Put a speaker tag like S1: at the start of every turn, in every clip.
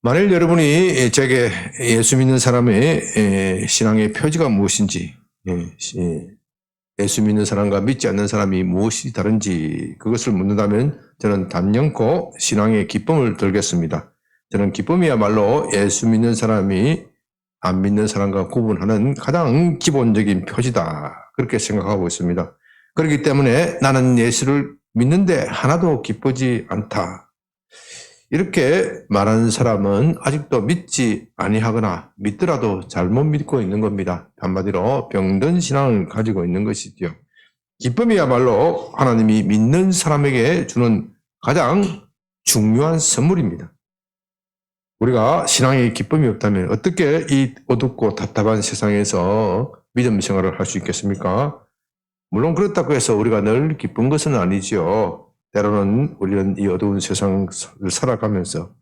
S1: 만일 여러분이 제게 예수 믿는 사람의 신앙의 표지가 무엇인지, 예수 믿는 사람과 믿지 않는 사람이 무엇이 다른지 그것을 묻는다면 저는 단연코 신앙의 기쁨을 들겠습니다. 저는 기쁨이야말로 예수 믿는 사람이 안 믿는 사람과 구분하는 가장 기본적인 표지다. 그렇게 생각하고 있습니다. 그렇기 때문에 나는 예수를 믿는데 하나도 기쁘지 않다. 이렇게 말하는 사람은 아직도 믿지 아니하거나 믿더라도 잘못 믿고 있는 겁니다. 한마디로 병든 신앙을 가지고 있는 것이죠. 기쁨이야말로 하나님이 믿는 사람에게 주는 가장 중요한 선물입니다. 우리가 신앙에 기쁨이 없다면 어떻게 이 어둡고 답답한 세상에서 믿음 생활을 할 수 있겠습니까? 물론 그렇다고 해서 우리가 늘 기쁜 것은 아니죠. 때로는 우리는 이 어두운 세상을 살아가면서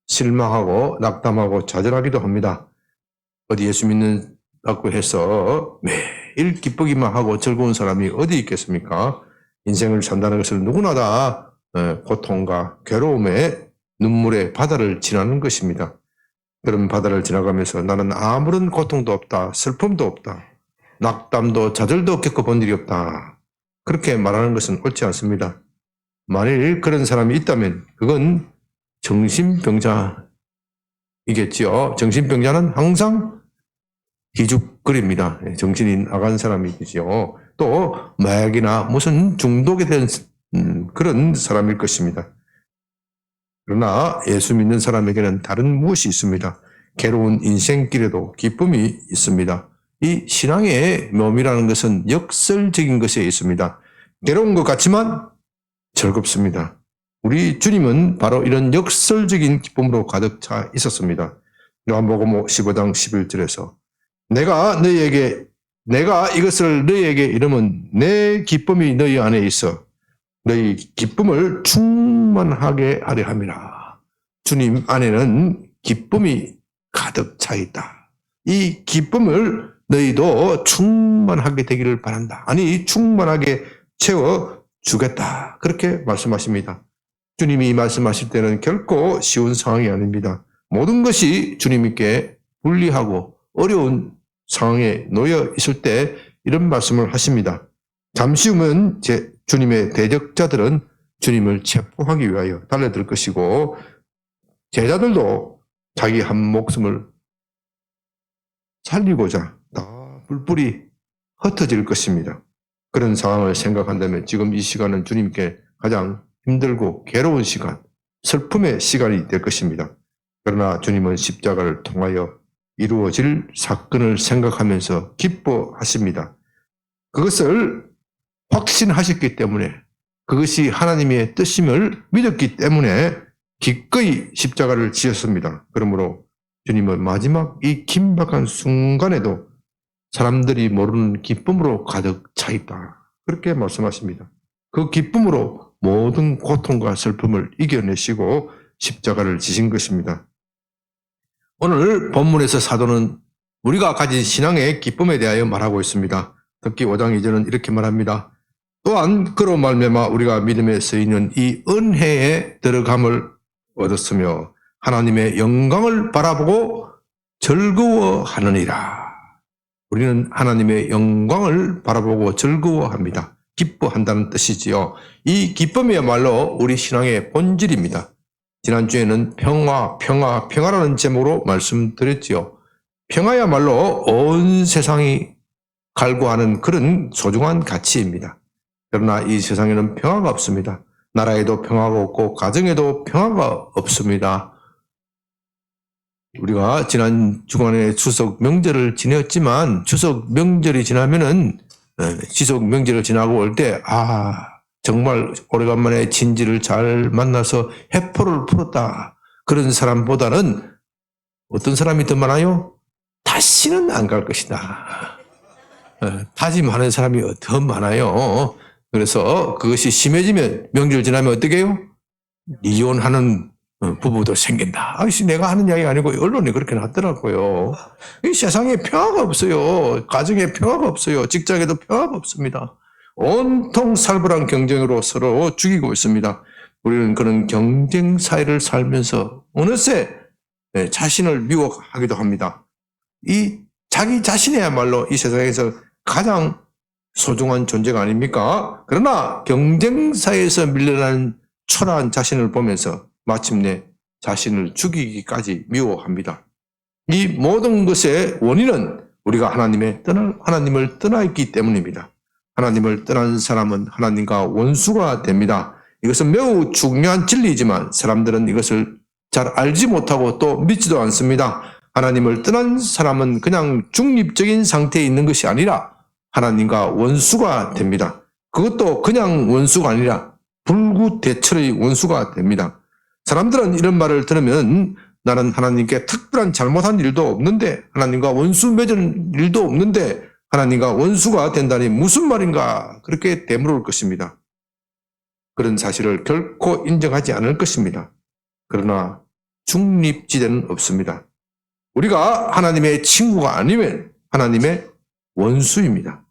S1: 실망하고 낙담하고 좌절하기도 합니다. 어디 예수 믿는다고 해서 매일 기쁘기만 하고 즐거운 사람이 어디 있겠습니까? 인생을 산다는 것은 누구나 다 고통과 괴로움의 눈물의 바다를 지나는 것입니다. 그런 바다를 지나가면서 나는 아무런 고통도 없다, 슬픔도 없다, 낙담도 좌절도 겪어본 일이 없다. 그렇게 말하는 것은 옳지 않습니다. 만일 그런 사람이 있다면 그건 정신병자이겠지요. 정신병자는 항상 기죽거립니다. 정신이 나간 사람이겠지요. 또 마약이나 무슨 중독에 대한 그런 사람일 것입니다. 그러나 예수 믿는 사람에게는 다른 무엇이 있습니다. 괴로운 인생길에도 기쁨이 있습니다. 이 신앙의 묘미라는 것은 역설적인 것에 있습니다. 괴로운 것 같지만 즐겁습니다. 우리 주님은 바로 이런 역설적인 기쁨으로 가득 차 있었습니다. 요한복음 15장 11절에서 내가 이것을 너희에게 이르면 내 기쁨이 너희 안에 있어 너희 기쁨을 충만하게 하려 함이라. 주님 안에는 기쁨이 가득 차 있다. 이 기쁨을 너희도 충만하게 되기를 바란다. 아니 충만하게 채워 주겠다. 그렇게 말씀하십니다. 주님이 말씀하실 때는 결코 쉬운 상황이 아닙니다. 모든 것이 주님께 불리하고 어려운 상황에 놓여 있을 때 이런 말씀을 하십니다. 잠시 후면 주님의 대적자들은 주님을 체포하기 위하여 달려들 것이고 제자들도 자기 한 목숨을 살리고자 다 뿔뿔이 흩어질 것입니다. 그런 상황을 생각한다면 지금 이 시간은 주님께 가장 힘들고 괴로운 시간, 슬픔의 시간이 될 것입니다. 그러나 주님은 십자가를 통하여 이루어질 사건을 생각하면서 기뻐하십니다. 그것을 확신하셨기 때문에 그것이 하나님의 뜻임을 믿었기 때문에 기꺼이 십자가를 지었습니다. 그러므로 주님은 마지막 이 긴박한 순간에도 사람들이 모르는 기쁨으로 가득 차 있다. 그렇게 말씀하십니다. 그 기쁨으로 모든 고통과 슬픔을 이겨내시고 십자가를 지신 것입니다. 오늘 본문에서 사도는 우리가 가진 신앙의 기쁨에 대하여 말하고 있습니다. 특히 5장 2절은 이렇게 말합니다. 또한 그로 말미암아 우리가 믿음에 쓰이는 이 은혜에 들어감을 얻었으며 하나님의 영광을 바라보고 즐거워하느니라. 우리는 하나님의 영광을 바라보고 즐거워합니다. 기뻐한다는 뜻이지요. 이 기쁨이야말로 우리 신앙의 본질입니다. 지난주에는 평화라는 제목으로 말씀드렸지요. 평화야말로 온 세상이 갈구하는 그런 소중한 가치입니다. 그러나 이 세상에는 평화가 없습니다. 나라에도 평화가 없고 가정에도 평화가 없습니다. 우리가 지난 주간에 추석 명절을 지냈지만 추석 명절이 지나면은 추석 명절을 지나고 올 때 정말 오래간만에 친지를 잘 만나서 회포를 풀었다. 그런 사람보다는 어떤 사람이 더 많아요? 다시는 안 갈 것이다. 다짐하는 사람이 더 많아요. 그래서 그것이 심해지면 명절 지나면 어떻게 해요? 이혼하는 부부도 생긴다. 내가 하는 이야기가 아니고 언론이 그렇게 났더라고요. 이 세상에 평화가 없어요. 가정에 평화가 없어요. 직장에도 평화가 없습니다. 온통 살벌한 경쟁으로 서로 죽이고 있습니다. 우리는 그런 경쟁 사회를 살면서 어느새 자신을 미워하기도 합니다. 이 자기 자신이야말로 이 세상에서 가장 소중한 존재가 아닙니까? 그러나 경쟁사에서 밀려난 초라한 자신을 보면서 마침내 자신을 죽이기까지 미워합니다. 이 모든 것의 원인은 우리가 하나님을 떠나 있기 때문입니다. 하나님을 떠난 사람은 하나님과 원수가 됩니다. 이것은 매우 중요한 진리이지만 사람들은 이것을 잘 알지 못하고 또 믿지도 않습니다. 하나님을 떠난 사람은 그냥 중립적인 상태에 있는 것이 아니라 하나님과 원수가 됩니다. 그것도 그냥 원수가 아니라 불구대철의 원수가 됩니다. 사람들은 이런 말을 들으면 나는 하나님께 특별한 잘못한 일도 없는데 하나님과 원수 맺은 일도 없는데 하나님과 원수가 된다니 무슨 말인가 그렇게 되물을 것입니다. 그런 사실을 결코 인정하지 않을 것입니다. 그러나 중립지대는 없습니다. 우리가 하나님의 친구가 아니면 하나님의 원수입니다.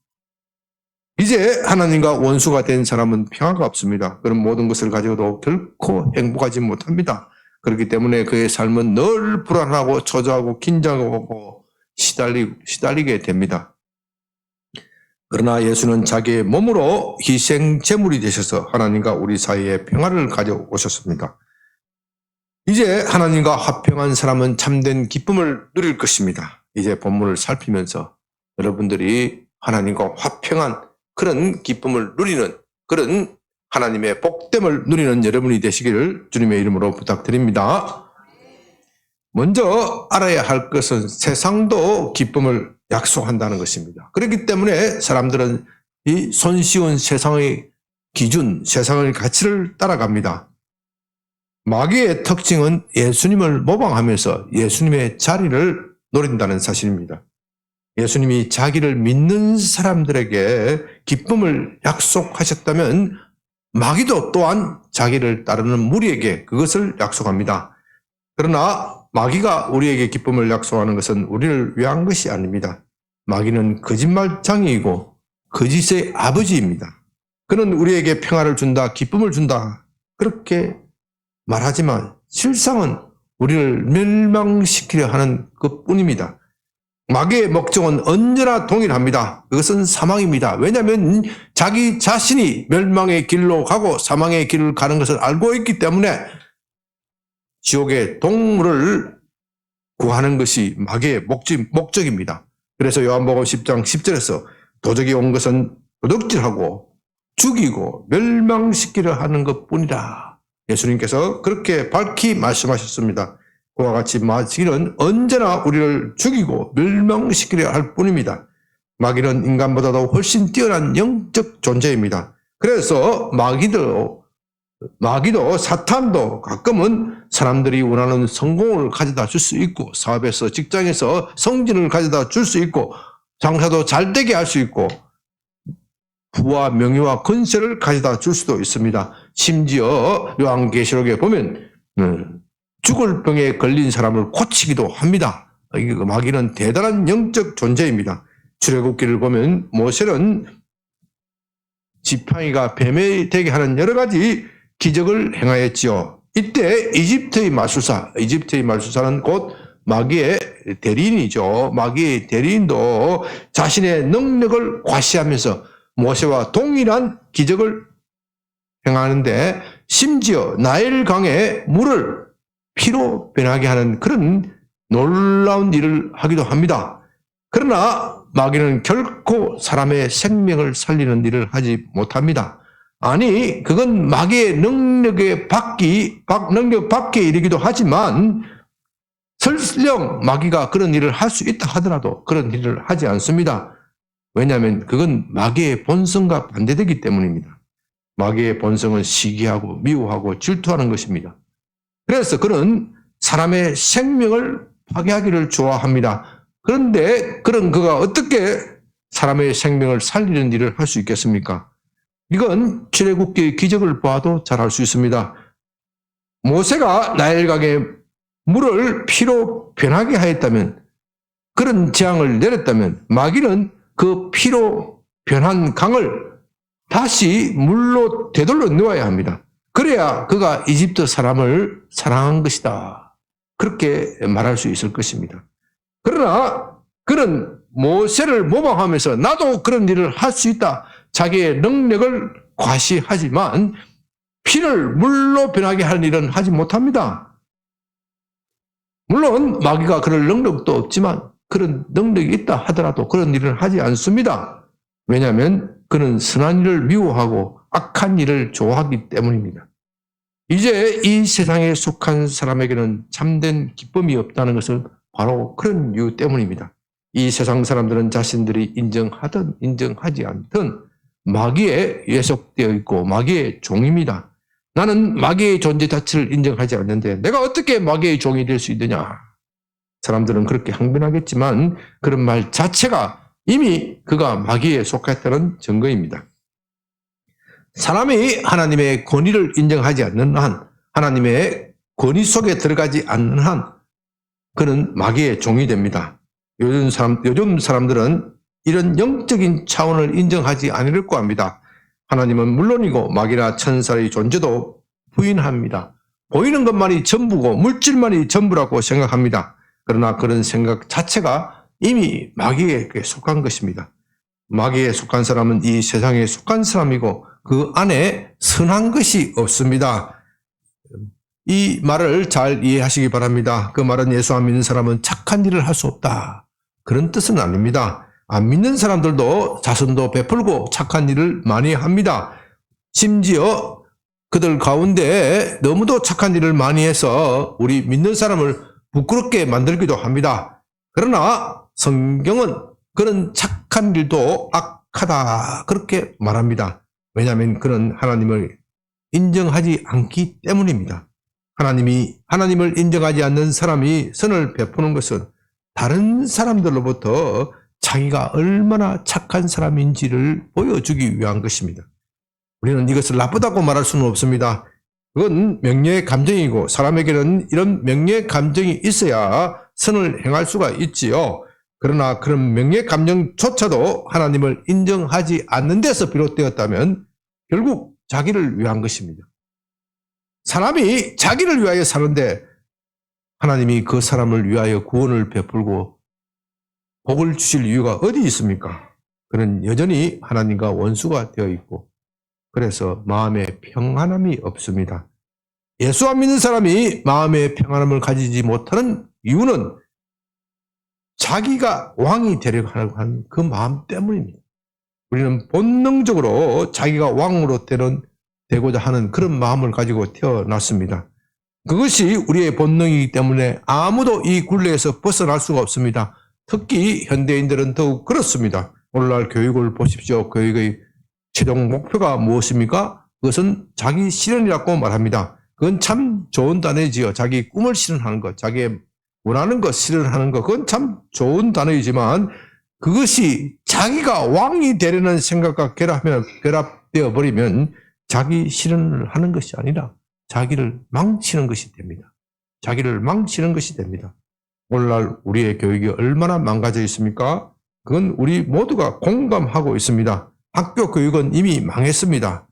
S1: 이제 하나님과 원수가 된 사람은 평화가 없습니다. 그런 모든 것을 가지고도 결코 행복하지 못합니다. 그렇기 때문에 그의 삶은 늘 불안하고 초조하고 긴장하고 시달리게 됩니다. 그러나 예수는 자기의 몸으로 희생 제물이 되셔서 하나님과 우리 사이에 평화를 가져오셨습니다. 이제 하나님과 화평한 사람은 참된 기쁨을 누릴 것입니다. 이제 본문을 살피면서 여러분들이 하나님과 화평한 그런 기쁨을 누리는 그런 하나님의 복됨을 누리는 여러분이 되시기를 주님의 이름으로 부탁드립니다. 먼저 알아야 할 것은 세상도 기쁨을 약속한다는 것입니다. 그렇기 때문에 사람들은 이 손쉬운 세상의 기준, 세상의 가치를 따라갑니다. 마귀의 특징은 예수님을 모방하면서 예수님의 자리를 노린다는 사실입니다. 예수님이 자기를 믿는 사람들에게 기쁨을 약속하셨다면 마귀도 또한 자기를 따르는 무리에게 그것을 약속합니다. 그러나 마귀가 우리에게 기쁨을 약속하는 것은 우리를 위한 것이 아닙니다. 마귀는 거짓말장이이고 거짓의 아버지입니다. 그는 우리에게 평화를 준다, 기쁨을 준다 그렇게 말하지만 실상은 우리를 멸망시키려 하는 것뿐입니다. 마귀의 목적은 언제나 동일합니다. 그것은 사망입니다. 왜냐하면 자기 자신이 멸망의 길로 가고 사망의 길을 가는 것을 알고 있기 때문에 지옥의 동물을 구하는 것이 마귀의 목적입니다. 그래서 요한복음 10장 10절에서 도적이 온 것은 도둑질하고 죽이고 멸망시키려 하는 것뿐이라. 예수님께서 그렇게 밝히 말씀하셨습니다. 그와 같이 마귀는 언제나 우리를 죽이고 멸망시키려 할 뿐입니다. 마귀는 인간보다도 훨씬 뛰어난 영적 존재입니다. 그래서 마귀도 사탄도 가끔은 사람들이 원하는 성공을 가져다 줄 수 있고 사업에서 직장에서 성진을 가져다 줄 수 있고 장사도 잘 되게 할 수 있고 부와 명예와 권세를 가져다 줄 수도 있습니다. 심지어 요한계시록에 보면 죽을 병에 걸린 사람을 고치기도 합니다. 마귀는 대단한 영적 존재입니다. 출애굽기를 보면 모세는 지팡이가 뱀이 되게 하는 여러 가지 기적을 행하였지요. 이때 이집트의 마술사는 곧 마귀의 대리인이죠. 마귀의 대리인도 자신의 능력을 과시하면서 모세와 동일한 기적을 행하는데 심지어 나일강의 물을 피로 변하게 하는 그런 놀라운 일을 하기도 합니다. 그러나 마귀는 결코 사람의 생명을 살리는 일을 하지 못합니다. 아니, 그건 마귀의 능력 밖에 일이기도 하지만 설령 마귀가 그런 일을 할 수 있다 하더라도 그런 일을 하지 않습니다. 왜냐하면 그건 마귀의 본성과 반대되기 때문입니다. 마귀의 본성은 시기하고 미워하고 질투하는 것입니다. 그래서 그는 사람의 생명을 파괴하기를 좋아합니다. 그런데 그가 어떻게 사람의 생명을 살리는 일을 할 수 있겠습니까? 이건 출애굽기의 기적을 봐도 잘 알 수 있습니다. 모세가 나일강의 물을 피로 변하게 하였다면, 그런 재앙을 내렸다면 마귀는 그 피로 변한 강을 다시 물로 되돌려 놓아야 합니다. 그래야 그가 이집트 사람을 사랑한 것이다. 그렇게 말할 수 있을 것입니다. 그러나 그는 모세를 모방하면서 나도 그런 일을 할 수 있다. 자기의 능력을 과시하지만 피를 물로 변하게 하는 일은 하지 못합니다. 물론 마귀가 그럴 능력도 없지만 그런 능력이 있다 하더라도 그런 일은 하지 않습니다. 왜냐하면 그는 선한 일을 미워하고 악한 일을 좋아하기 때문입니다. 이제 이 세상에 속한 사람에게는 참된 기쁨이 없다는 것은 바로 그런 이유 때문입니다. 이 세상 사람들은 자신들이 인정하든 인정하지 않든 마귀에 예속되어 있고 마귀의 종입니다. 나는 마귀의 존재 자체를 인정하지 않는데 내가 어떻게 마귀의 종이 될 수 있느냐. 사람들은 그렇게 항변하겠지만 그런 말 자체가 이미 그가 마귀에 속했다는 증거입니다. 사람이 하나님의 권위를 인정하지 않는 한, 하나님의 권위 속에 들어가지 않는 한 그는 마귀의 종이 됩니다. 요즘 사람들은 이런 영적인 차원을 인정하지 않으려고 합니다. 하나님은 물론이고 마귀나 천사의 존재도 부인합니다. 보이는 것만이 전부고 물질만이 전부라고 생각합니다. 그러나 그런 생각 자체가 이미 마귀에게 속한 것입니다. 마귀에 속한 사람은 이 세상에 속한 사람이고 그 안에 선한 것이 없습니다. 이 말을 잘 이해하시기 바랍니다. 그 말은 예수 안 믿는 사람은 착한 일을 할 수 없다. 그런 뜻은 아닙니다. 안 믿는 사람들도 자선도 베풀고 착한 일을 많이 합니다. 심지어 그들 가운데 너무도 착한 일을 많이 해서 우리 믿는 사람을 부끄럽게 만들기도 합니다. 그러나 성경은 그런 착한 일도 악하다 그렇게 말합니다. 왜냐하면 그는 하나님을 인정하지 않기 때문입니다. 하나님을 인정하지 않는 사람이 선을 베푸는 것은 다른 사람들로부터 자기가 얼마나 착한 사람인지를 보여주기 위한 것입니다. 우리는 이것을 나쁘다고 말할 수는 없습니다. 그건 명예의 감정이고 사람에게는 이런 명예의 감정이 있어야 선을 행할 수가 있지요. 그러나 그런 명예의 감정조차도 하나님을 인정하지 않는 데서 비롯되었다면 결국 자기를 위한 것입니다. 사람이 자기를 위하여 사는데 하나님이 그 사람을 위하여 구원을 베풀고 복을 주실 이유가 어디 있습니까? 그는 여전히 하나님과 원수가 되어 있고 그래서 마음에 평안함이 없습니다. 예수 안 믿는 사람이 마음의 평안함을 가지지 못하는 이유는 자기가 왕이 되려고 하는 그 마음 때문입니다. 우리는 본능적으로 자기가 왕으로 되고자 하는 그런 마음을 가지고 태어났습니다. 그것이 우리의 본능이기 때문에 아무도 이 굴레에서 벗어날 수가 없습니다. 특히 현대인들은 더욱 그렇습니다. 오늘날 교육을 보십시오. 교육의 최종 목표가 무엇입니까? 그것은 자기 실현이라고 말합니다. 그건 참 좋은 단어이지요. 자기 꿈을 실현하는 것, 자기 원하는 것 실현하는 것, 그건 참 좋은 단어이지만 그것이 자기가 왕이 되려는 생각과 결합되어 버리면 자기 실현을 하는 것이 아니라 자기를 망치는 것이 됩니다. 자기를 망치는 것이 됩니다. 오늘날 우리의 교육이 얼마나 망가져 있습니까? 그건 우리 모두가 공감하고 있습니다. 학교 교육은 이미 망했습니다.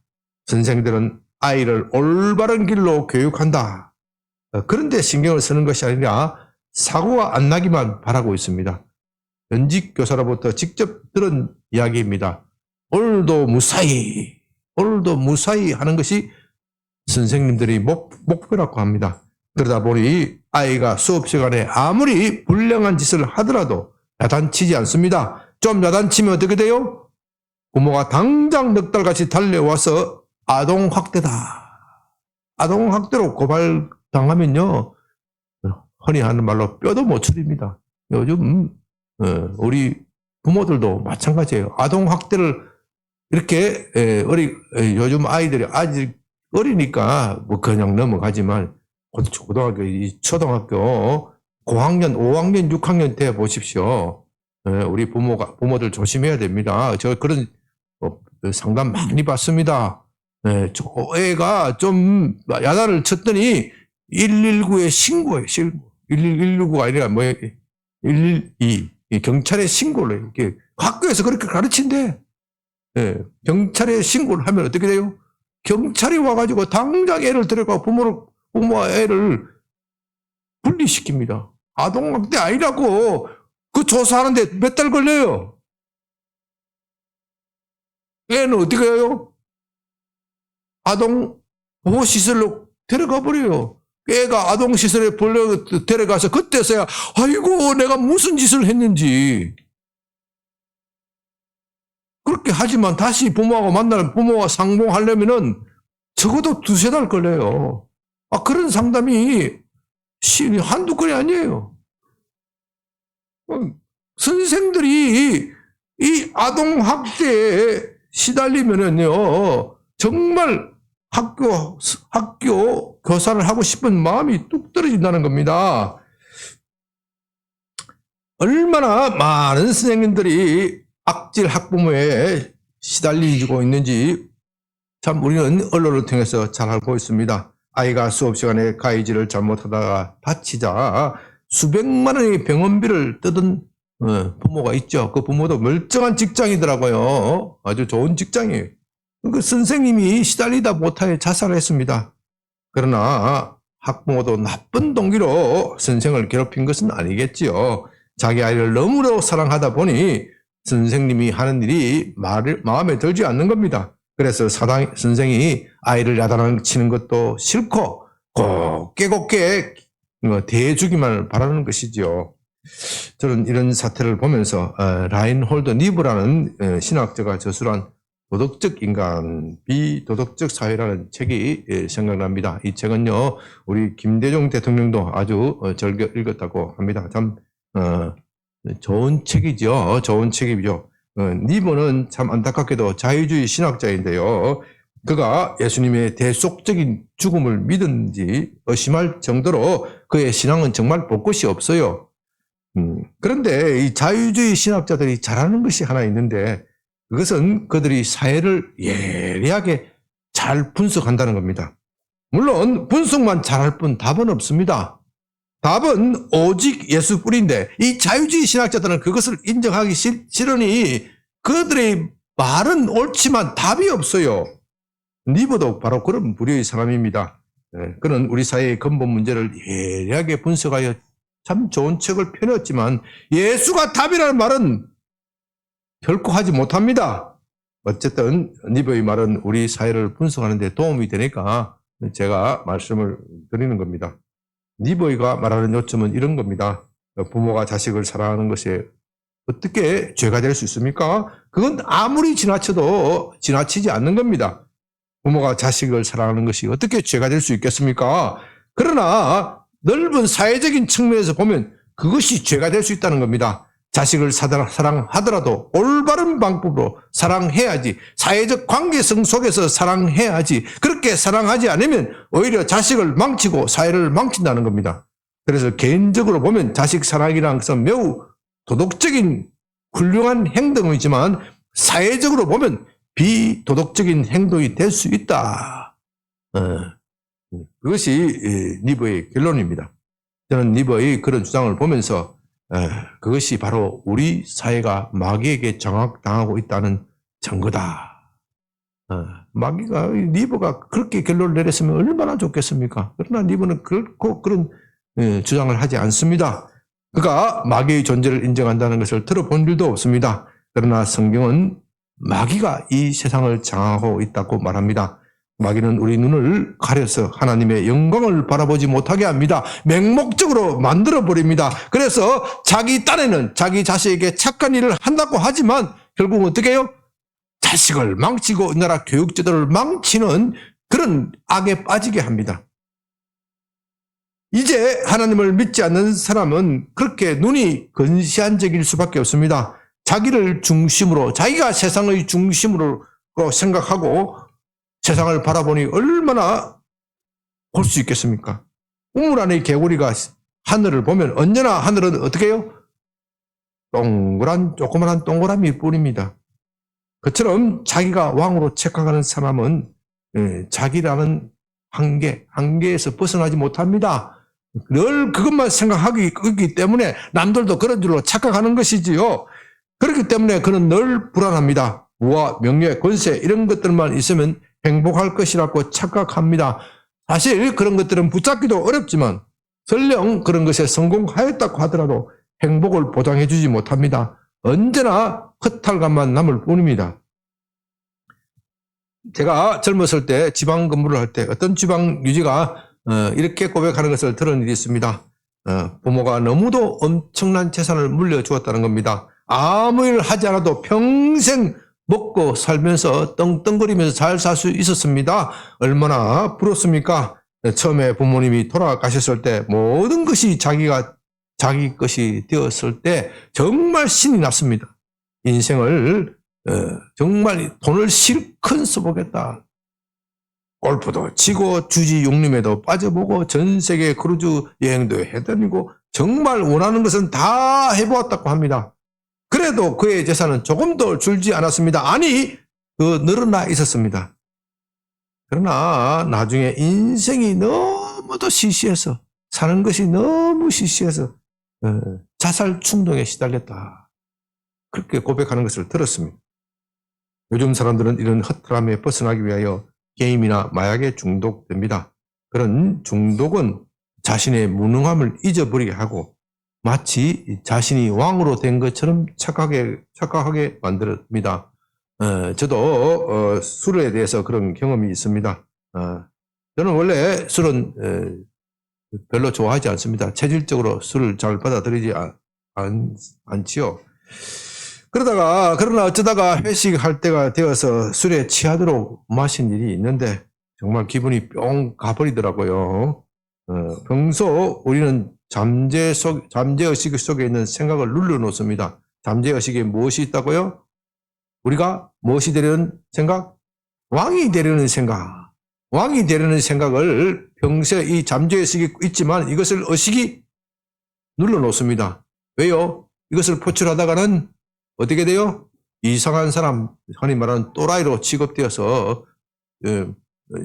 S1: 선생들은 아이를 올바른 길로 교육한다. 그런데 신경을 쓰는 것이 아니라 사고가 안 나기만 바라고 있습니다. 현직 교사로부터 직접 들은 이야기입니다. 오늘도 무사히 하는 것이 선생님들이 목표라고 합니다. 그러다 보니 아이가 수업 시간에 아무리 불량한 짓을 하더라도 야단치지 않습니다. 좀 야단치면 어떻게 돼요? 부모가 당장 넉달같이 달려와서 아동학대다. 아동학대로 고발당하면요. 흔히 하는 말로 뼈도 못 추립니다. 요즘 우리 부모들도 마찬가지예요. 아동학대를 이렇게 요즘 아이들이 아직 어리니까 뭐 그냥 넘어가지만 고등학교, 초등학교, 고학년, 5학년, 6학년 때 보십시오. 우리 부모들 조심해야 됩니다. 저 그런 상담 많이 받습니다. 저 애가 좀 야단을 쳤더니 119에 신고해요. 119가 아니라 112 경찰에 신고를 해요. 학교에서 그렇게 가르친대. 경찰에 신고를 하면 어떻게 돼요? 경찰이 와가지고 당장 애를 데려가 부모와 애를 분리시킵니다. 아동학대 아니라고 그 조사하는데 몇 달 걸려요. 애는 어디 가요? 아동 보호시설로 데려가 버려요. 애가 아동시설에 데려가서 그때서야 아이고 내가 무슨 짓을 했는지. 그렇게 하지만 다시 부모하고 만나는 부모와 상봉하려면은 적어도 2-3달 걸려요. 그런 상담이 한두 건이 아니에요. 선생들이 이 아동학대에 시달리면은요, 정말 학교 교사를 하고 싶은 마음이 뚝 떨어진다는 겁니다. 얼마나 많은 선생님들이 악질 학부모에 시달리고 있는지 참 우리는 언론을 통해서 잘 알고 있습니다. 아이가 수업 시간에 가위질을 잘못하다가 다치자 수백만 원의 병원비를 뜯은 부모가 있죠. 그 부모도 멀쩡한 직장이더라고요. 아주 좋은 직장이에요. 그 선생님이 시달리다 못하여 자살을 했습니다. 그러나 학부모도 나쁜 동기로 선생을 괴롭힌 것은 아니겠지요. 자기 아이를 너무도 사랑하다 보니 선생님이 하는 일이 마음에 들지 않는 겁니다. 그래서 선생이 아이를 야단치는 것도 싫고 곱게 대해주기만 바라는 것이죠. 저는 이런 사태를 보면서 라인홀드 니브라는 신학자가 저술한 도덕적 인간, 비도덕적 사회라는 책이 생각납니다. 이 책은요, 우리 김대중 대통령도 아주 즐겨 읽었다고 합니다. 참 좋은 책이죠. 좋은 책이죠. 니브는 참 안타깝게도 자유주의 신학자인데요. 그가 예수님의 대속적인 죽음을 믿은지 의심할 정도로 그의 신앙은 정말 볼 것이 없어요. 그런데 이 자유주의 신학자들이 잘하는 것이 하나 있는데 그것은 그들이 사회를 예리하게 잘 분석한다는 겁니다. 물론 분석만 잘할 뿐 답은 없습니다. 답은 오직 예수뿐인데 이 자유주의 신학자들은 그것을 인정하기 싫으니 그들의 말은 옳지만 답이 없어요. 니브도 바로 그런 부류의 사람입니다. 그는 우리 사회의 근본 문제를 예리하게 분석하여 참 좋은 책을 펴냈지만 예수가 답이라는 말은 결코 하지 못합니다. 어쨌든 니브의 말은 우리 사회를 분석하는 데 도움이 되니까 제가 말씀을 드리는 겁니다. 니브가 말하는 요점은 이런 겁니다. 부모가 자식을 사랑하는 것이 어떻게 죄가 될 수 있습니까? 그건 아무리 지나쳐도 지나치지 않는 겁니다. 부모가 자식을 사랑하는 것이 어떻게 죄가 될 수 있겠습니까? 그러나 넓은 사회적인 측면에서 보면 그것이 죄가 될 수 있다는 겁니다. 자식을 사랑하더라도 올바른 방법으로 사랑해야지. 사회적 관계성 속에서 사랑해야지. 그렇게 사랑하지 않으면 오히려 자식을 망치고 사회를 망친다는 겁니다. 그래서 개인적으로 보면 자식 사랑이라는 것은 매우 도덕적인 훌륭한 행동이지만 사회적으로 보면 비도덕적인 행동이 될 수 있다. 그것이 니브의 결론입니다. 저는 니브의 그런 주장을 보면서 그것이 바로 우리 사회가 마귀에게 장악당하고 있다는 증거다. 마귀가, 니브가 그렇게 결론을 내렸으면 얼마나 좋겠습니까? 그러나 니브는 결코 그런 주장을 하지 않습니다. 그가 마귀의 존재를 인정한다는 것을 들어본 일도 없습니다. 그러나 성경은 마귀가 이 세상을 장악하고 있다고 말합니다. 마귀는 우리 눈을 가려서 하나님의 영광을 바라보지 못하게 합니다. 맹목적으로 만들어버립니다. 그래서 자기 딴에는 자기 자식에게 착한 일을 한다고 하지만 결국 어떻게 해요? 자식을 망치고 나라 교육제도를 망치는 그런 악에 빠지게 합니다. 이제 하나님을 믿지 않는 사람은 그렇게 눈이 근시안적일 수밖에 없습니다. 자기를 중심으로, 자기가 세상의 중심으로 생각하고 세상을 바라보니 얼마나 볼 수 있겠습니까? 우물 안의 개구리가 하늘을 보면 언제나 하늘은 어떻게 해요? 조그만한 동그라미 뿐입니다. 그처럼 자기가 왕으로 착각하는 사람은 자기라는 한계에서 벗어나지 못합니다. 늘 그것만 생각하기 때문에 남들도 그런 줄로 착각하는 것이지요. 그렇기 때문에 그는 늘 불안합니다. 부와 명예, 권세 이런 것들만 있으면 행복할 것이라고 착각합니다. 사실 그런 것들은 붙잡기도 어렵지만 설령 그런 것에 성공하였다고 하더라도 행복을 보장해 주지 못합니다. 언제나 허탈감만 남을 뿐입니다. 제가 젊었을 때 지방 근무를 할 때 어떤 지방 유지가 이렇게 고백하는 것을 들은 일이 있습니다. 부모가 너무도 엄청난 재산을 물려주었다는 겁니다. 아무 일 하지 않아도 평생 먹고 살면서 떵떵거리면서 잘 살 수 있었습니다. 얼마나 부럽습니까? 처음에 부모님이 돌아가셨을 때 모든 것이 자기 것이 되었을 때 정말 신이 났습니다. 인생을 정말 돈을 실컷 써보겠다. 골프도 치고 주지 육림에도 빠져보고 전 세계 크루즈 여행도 해다니고 정말 원하는 것은 다 해보았다고 합니다. 그래도 그의 재산은 조금도 줄지 않았습니다. 아니, 늘어나 있었습니다. 그러나 나중에 인생이 너무도 시시해서 사는 것이 너무 시시해서 자살 충동에 시달렸다. 그렇게 고백하는 것을 들었습니다. 요즘 사람들은 이런 허탈함에 벗어나기 위하여 게임이나 마약에 중독됩니다. 그런 중독은 자신의 무능함을 잊어버리게 하고 마치 자신이 왕으로 된 것처럼 착각하게 만듭니다. 저도 술에 대해서 그런 경험이 있습니다. 저는 원래 술은 별로 좋아하지 않습니다. 체질적으로 술을 잘 받아들이지 않지요. 그러나 어쩌다가 회식할 때가 되어서 술에 취하도록 마신 일이 있는데 정말 기분이 뿅 가버리더라고요. 평소 우리는 잠재의식 속에 있는 생각을 눌러놓습니다. 잠재의식에 무엇이 있다고요? 우리가 무엇이 되려는 생각? 왕이 되려는 생각. 왕이 되려는 생각을 평소에 이 잠재의식이 있지만 이것을 의식이 눌러놓습니다. 왜요? 이것을 포출하다가는 어떻게 돼요? 이상한 사람, 흔히 말하는 또라이로 취급되어서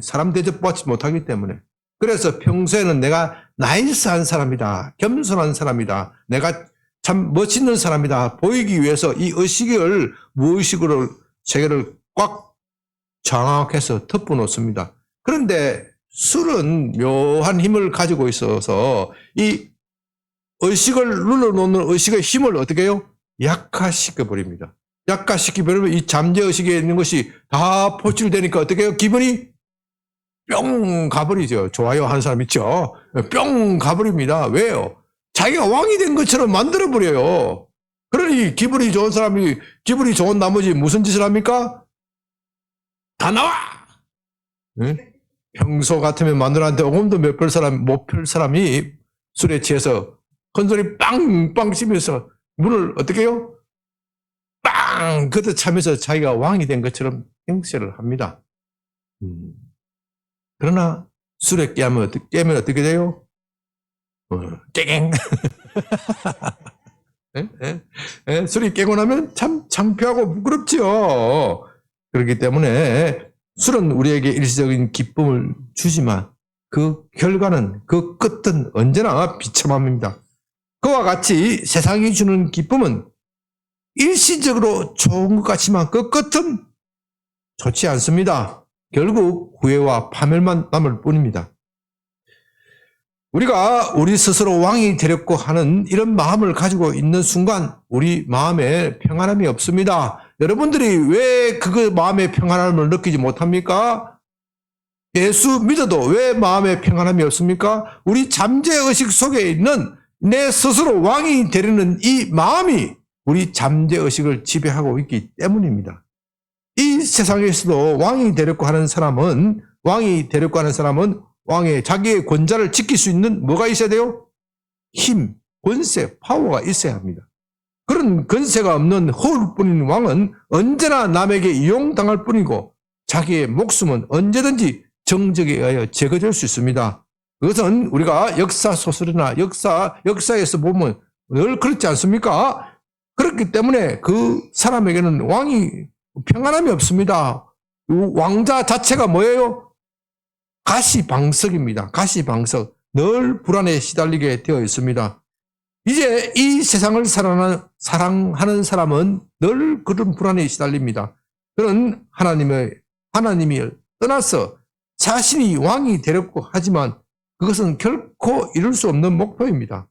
S1: 사람 대접받지 못하기 때문에. 그래서 평소에는 내가 나이스한 사람이다, 겸손한 사람이다, 내가 참 멋있는 사람이다 보이기 위해서 이 의식을 무의식으로 세계를 꽉 장악해서 덮어놓습니다. 그런데 술은 묘한 힘을 가지고 있어서 이 의식을 눌러놓는 의식의 힘을 어떻게 해요? 약화시켜버립니다. 약화시켜버리면 이 잠재의식에 있는 것이 다 포출되니까 어떻게 해요? 기분이 뿅 가버리죠. 좋아요 하는 사람 있죠. 뿅 가버립니다. 왜요? 자기가 왕이 된 것처럼 만들어버려요. 그러니 기분이 좋은 사람이 기분이 좋은 나머지 무슨 짓을 합니까? 다 나와! 응? 평소 같으면 마누라한테 오금도 못 펼 사람이 술에 취해서 큰소리 빵빵 치면서 문을 어떻게 해요? 빵! 그때 차면서 자기가 왕이 된 것처럼 행세를 합니다. 그러나 술에 깨면 어떻게 돼요? 깨갱! 술이 깨고 나면 참 창피하고 부끄럽지요. 그렇기 때문에 술은 우리에게 일시적인 기쁨을 주지만 그 결과는, 그 끝은 언제나 비참합니다. 그와 같이 세상이 주는 기쁨은 일시적으로 좋은 것 같지만 그 끝은 좋지 않습니다. 결국 후회와 파멸만 남을 뿐입니다. 우리가 우리 스스로 왕이 되려고 하는 이런 마음을 가지고 있는 순간 우리 마음에 평안함이 없습니다. 여러분들이 왜 그 마음의 평안함을 느끼지 못합니까? 예수 믿어도 왜 마음에 평안함이 없습니까? 우리 잠재의식 속에 있는 내 스스로 왕이 되려는 이 마음이 우리 잠재의식을 지배하고 있기 때문입니다. 이 세상에서도 왕이 되려고 하는 사람은 왕의 자기의 권좌를 지킬 수 있는 뭐가 있어야 돼요? 힘, 권세, 파워가 있어야 합니다. 그런 권세가 없는 허울뿐인 왕은 언제나 남에게 이용당할 뿐이고 자기의 목숨은 언제든지 정적에 의하여 제거될 수 있습니다. 그것은 우리가 역사 소설이나 역사에서 보면 늘 그렇지 않습니까? 그렇기 때문에 그 사람에게는 왕이 평안함이 없습니다. 왕자 자체가 뭐예요? 가시방석입니다. 가시방석. 늘 불안에 시달리게 되어 있습니다. 이제 이 세상을 사랑하는 사람은 늘 그런 불안에 시달립니다. 그런 하나님이 떠나서 자신이 왕이 되려고 하지만 그것은 결코 이룰 수 없는 목표입니다.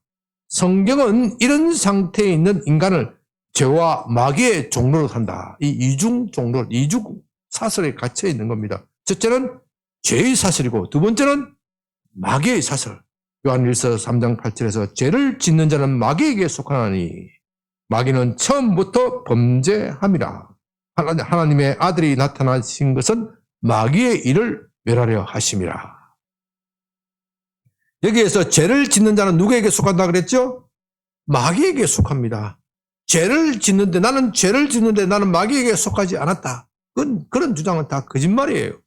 S1: 성경은 이런 상태에 있는 인간을 죄와 마귀의 종로로 한다. 이 이중 종로, 이중 사슬에 갇혀 있는 겁니다. 첫째는 죄의 사슬이고 두 번째는 마귀의 사슬. 요한일서 3장 8절에서 죄를 짓는 자는 마귀에게 속하나니 마귀는 처음부터 범죄함이라. 하나님의 아들이 나타나신 것은 마귀의 일을 멸하려 하심이라. 여기에서 죄를 짓는 자는 누구에게 속한다 그랬죠? 마귀에게 속합니다. 죄를 짓는데 나는 마귀에게 속하지 않았다. 그런 주장은 다 거짓말이에요.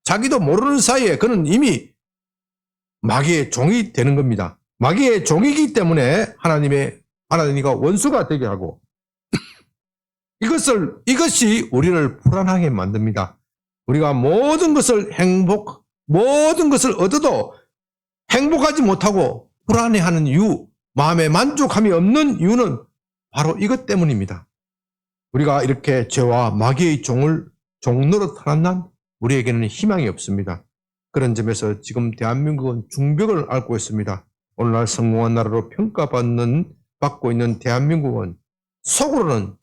S1: 자기도 모르는 사이에 그는 이미 마귀의 종이 되는 겁니다. 마귀의 종이기 때문에 하나님과 원수가 되게 하고 이것이 우리를 불안하게 만듭니다. 우리가 모든 것을 얻어도 행복하지 못하고 불안해하는 이유, 마음에 만족함이 없는 이유는 바로 이것 때문입니다. 우리가 이렇게 죄와 마귀의 종로로 타는 우리에게는 희망이 없습니다. 그런 점에서 지금 대한민국은 중벽을 앓고 있습니다. 오늘날 성공한 나라로 받고 있는 대한민국은 속으로는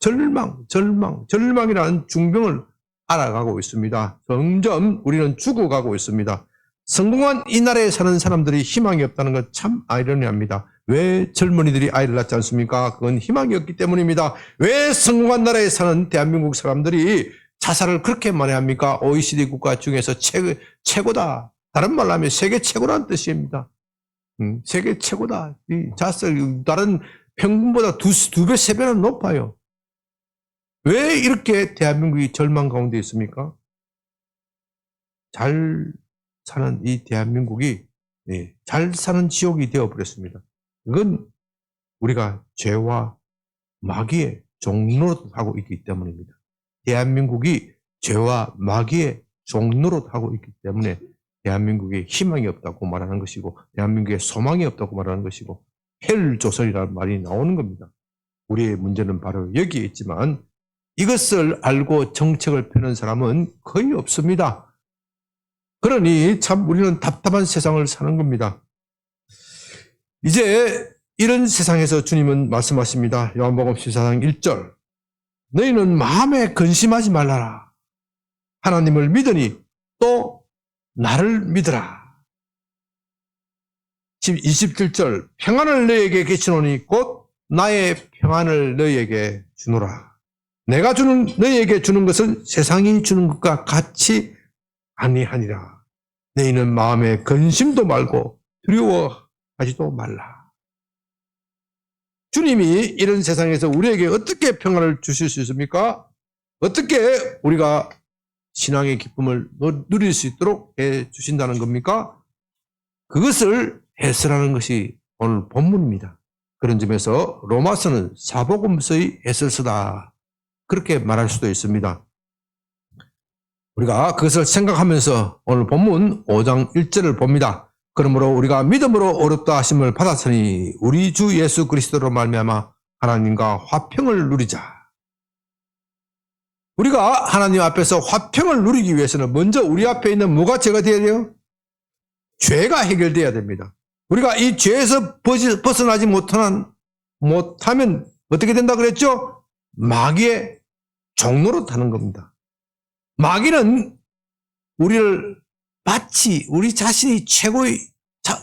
S1: 절망이라는 중병을 앓아가고 있습니다. 점점 우리는 죽어가고 있습니다. 성공한 이 나라에 사는 사람들이 희망이 없다는 건 참 아이러니합니다. 왜 젊은이들이 아이를 낳지 않습니까? 그건 희망이 없기 때문입니다. 왜 성공한 나라에 사는 대한민국 사람들이 자살을 그렇게 많이 합니까? OECD 국가 중에서 최고다. 다른 말로 하면 세계 최고라는 뜻입니다. 세계 최고다. 이 자살, 다른 평균보다 두 배, 세 배는 높아요. 왜 이렇게 대한민국이 절망 가운데 있습니까? 잘 사는 이 대한민국이 잘 사는 지옥이 되어버렸습니다. 이건 우리가 죄와 마귀의 종로로 하고 있기 때문입니다. 대한민국이 죄와 마귀의 종로로 하고 있기 때문에 대한민국에 희망이 없다고 말하는 것이고 대한민국에 소망이 없다고 말하는 것이고 헬조선이라는 말이 나오는 겁니다. 우리의 문제는 바로 여기에 있지만 이것을 알고 정책을 펴는 사람은 거의 없습니다. 그러니 참 우리는 답답한 세상을 사는 겁니다. 이제 이런 세상에서 주님은 말씀하십니다. 요한복음 14장 1절 너희는 마음에 근심하지 말라라. 하나님을 믿으니 또 나를 믿으라. 27절 평안을 너희에게 계시노니 곧 나의 평안을 너희에게 주노라. 내가 너희에게 주는 것은 세상이 주는 것과 같이 아니하니라. 너희는 마음에 근심도 말고 두려워하지도 말라. 주님이 이런 세상에서 우리에게 어떻게 평안을 주실 수 있습니까? 어떻게 우리가 신앙의 기쁨을 누릴 수 있도록 해 주신다는 겁니까? 그것을 해설하는 것이 오늘 본문입니다. 그런 점에서 로마서는 사복음서의 해설서다. 그렇게 말할 수도 있습니다. 우리가 그것을 생각하면서 오늘 본문 5장 1절을 봅니다. 그러므로 우리가 믿음으로 어렵다 하심을 받았으니 우리 주 예수 그리스도로 말미암아 하나님과 화평을 누리자. 우리가 하나님 앞에서 화평을 누리기 위해서는 먼저 우리 앞에 있는 뭐가 제거되어야 돼요? 죄가 해결돼야 됩니다. 우리가 이 죄에서 벗어나지 못하면 어떻게 된다 그랬죠? 마귀의 종로로 타는 겁니다. 마귀는 우리를 마치 우리 자신이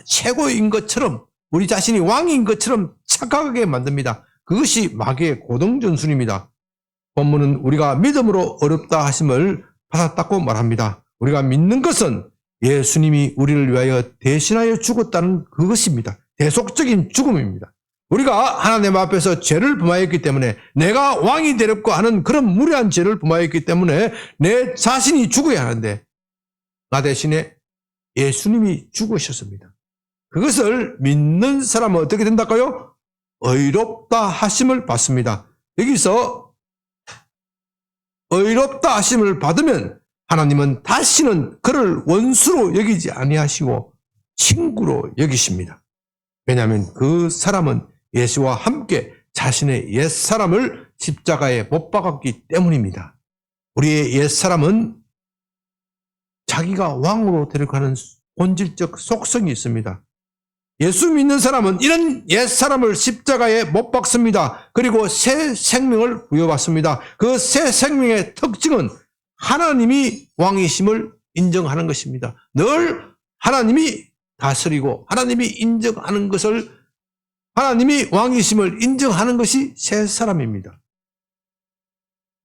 S1: 최고인 것처럼 우리 자신이 왕인 것처럼 착각하게 만듭니다. 그것이 마귀의 고등전술입니다. 본문은 우리가 믿음으로 어렵다 하심을 받았다고 말합니다. 우리가 믿는 것은 예수님이 우리를 위하여 대신하여 죽었다는 그것입니다. 대속적인 죽음입니다. 우리가 하나님 앞에서 죄를 범하였기 때문에 내가 왕이 되렵고 하는 그런 무례한 죄를 범하였기 때문에 내 자신이 죽어야 하는데 나 대신에 예수님이 죽으셨습니다. 그것을 믿는 사람은 어떻게 된다고요? 의롭다 하심을 받습니다. 여기서 의롭다 하심을 받으면 하나님은 다시는 그를 원수로 여기지 아니하시고 친구로 여기십니다. 왜냐하면 그 사람은 예수와 함께 자신의 옛사람을 십자가에 못 박았기 때문입니다. 우리의 옛사람은 자기가 왕으로 데려가는 본질적 속성이 있습니다. 예수 믿는 사람은 이런 옛사람을 십자가에 못 박습니다. 그리고 새 생명을 부여받습니다. 그 새 생명의 특징은 하나님이 왕이심을 인정하는 것입니다. 늘 하나님이 다스리고 하나님이 인정하는 것을, 하나님이 왕이심을 인정하는 것이 새 사람입니다.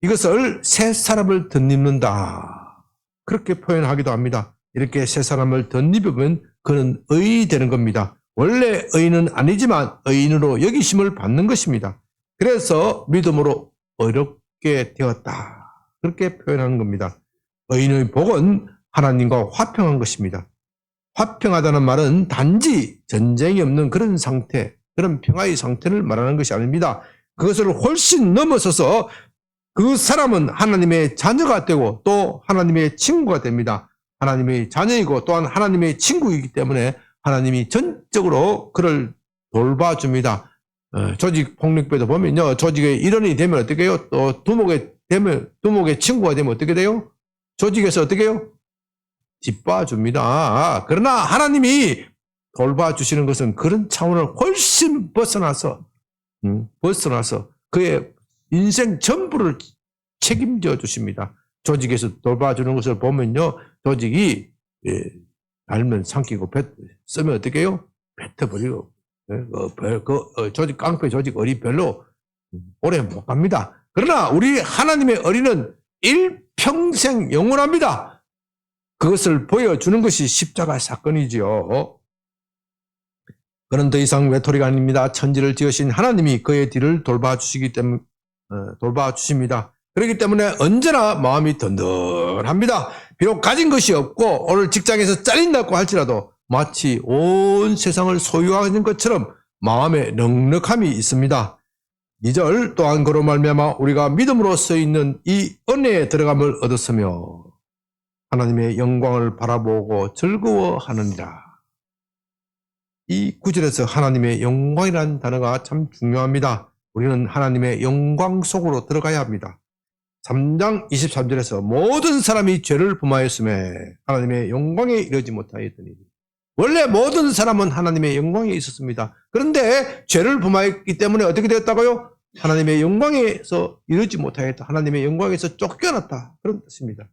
S1: 이것을 새 사람을 덧입는다, 그렇게 표현하기도 합니다. 이렇게 새 사람을 덧입으면 그는 의인이 되는 겁니다. 원래 의인은 아니지만 의인으로 여기심을 받는 것입니다. 그래서 믿음으로 의롭게 되었다, 그렇게 표현하는 겁니다. 의인의 복은 하나님과 화평한 것입니다. 화평하다는 말은 단지 전쟁이 없는 그런 상태, 그런 평화의 상태를 말하는 것이 아닙니다. 그것을 훨씬 넘어서서 그 사람은 하나님의 자녀가 되고 또 하나님의 친구가 됩니다. 하나님의 자녀이고 또한 하나님의 친구이기 때문에 하나님이 전적으로 그를 돌봐줍니다. 조직 폭력배도 보면요, 조직의 일원이 되면 어떻게 해요? 또 두목의 친구가 되면 어떻게 돼요? 조직에서 어떻게 해요? 뒷봐줍니다. 그러나 하나님이 돌봐주시는 것은 그런 차원을 훨씬 벗어나서 그의 인생 전부를 책임져 주십니다. 조직에서 돌봐주는 것을 보면요, 조직이 알면 삼키고 쓰면 어떻게 해요? 뱉어버리고, 조직, 깡패 조직 어리 별로 오래 못 갑니다. 그러나 우리 하나님의 어리는 일평생 영원합니다. 그것을 보여주는 것이 십자가 사건이지요. 그는 더 이상 외톨이가 아닙니다. 천지를 지으신 하나님이 그의 뒤를 돌봐주십니다. 그렇기 때문에 언제나 마음이 든든합니다. 비록 가진 것이 없고 오늘 직장에서 잘린다고 할지라도 마치 온 세상을 소유하는 것처럼 마음에 넉넉함이 있습니다. 2절, 또한 그로 말미암아 우리가 믿음으로 서 있는 이 은혜에 들어감을 얻었으며 하나님의 영광을 바라보고 즐거워하느니라. 이 9절에서 하나님의 영광이라는 단어가 참 중요합니다. 우리는 하나님의 영광 속으로 들어가야 합니다. 3장 23절에서 모든 사람이 죄를 범하였음에 하나님의 영광에 이르지 못하였더니, 원래 모든 사람은 하나님의 영광에 있었습니다. 그런데 죄를 범하였기 때문에 어떻게 되었다고요? 하나님의 영광에서 이르지 못하였다. 하나님의 영광에서 쫓겨났다, 그런 뜻입니다.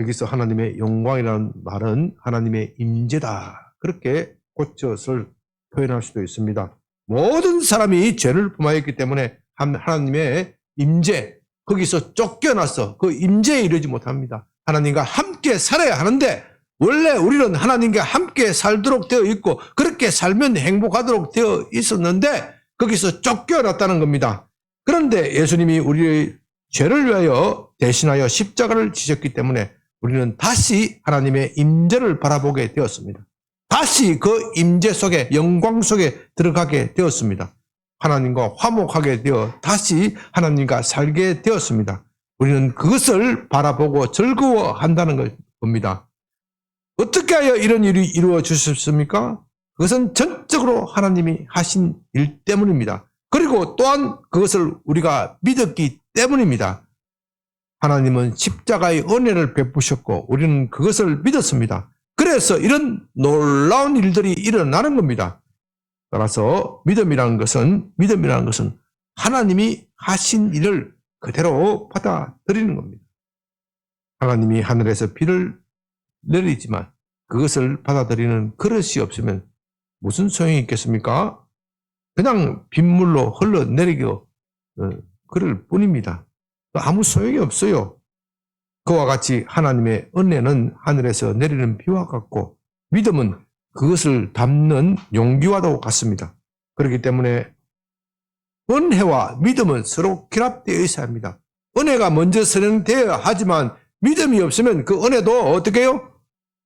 S1: 여기서 하나님의 영광이라는 말은 하나님의 임재다, 그렇게 고쳐서 표현할 수도 있습니다. 모든 사람이 죄를 범하였기 때문에 하나님의 임재, 거기서 쫓겨나서 그 임재에 이르지 못합니다. 하나님과 함께 살아야 하는데 원래 우리는 하나님과 함께 살도록 되어 있고 그렇게 살면 행복하도록 되어 있었는데 거기서 쫓겨났다는 겁니다. 그런데 예수님이 우리의 죄를 위하여 대신하여 십자가를 지셨기 때문에 우리는 다시 하나님의 임재를 바라보게 되었습니다. 다시 그 임재 속에, 영광 속에 들어가게 되었습니다. 하나님과 화목하게 되어 다시 하나님과 살게 되었습니다. 우리는 그것을 바라보고 즐거워한다는 겁니다. 어떻게 하여 이런 일이 이루어지셨습니까? 그것은 전적으로 하나님이 하신 일 때문입니다. 그리고 또한 그것을 우리가 믿었기 때문입니다. 하나님은 십자가의 은혜를 베푸셨고 우리는 그것을 믿었습니다. 그래서 이런 놀라운 일들이 일어나는 겁니다. 따라서 믿음이라는 것은 하나님이 하신 일을 그대로 받아들이는 겁니다. 하나님이 하늘에서 비를 내리지만 그것을 받아들이는 그릇이 없으면 무슨 소용이 있겠습니까? 그냥 빗물로 흘러내리고 그럴 뿐입니다. 아무 소용이 없어요. 그와 같이 하나님의 은혜는 하늘에서 내리는 비와 같고 믿음은 그것을 담는 용기와도 같습니다. 그렇기 때문에 은혜와 믿음은 서로 결합되어 있어야 합니다. 은혜가 먼저 선행되어야 하지만 믿음이 없으면 그 은혜도 어떻게 해요?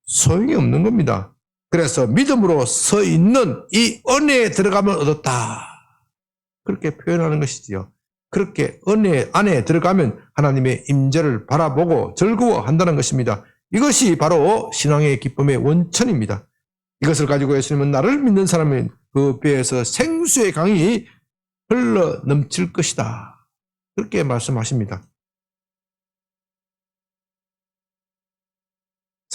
S1: 소용이 없는 겁니다. 그래서 믿음으로 서 있는 이 은혜에 들어가면 얻었다, 그렇게 표현하는 것이지요. 그렇게 은혜 안에 들어가면 하나님의 임재를 바라보고 즐거워한다는 것입니다. 이것이 바로 신앙의 기쁨의 원천입니다. 이것을 가지고 예수님은 나를 믿는 사람은 그 배에서 생수의 강이 흘러 넘칠 것이다, 그렇게 말씀하십니다.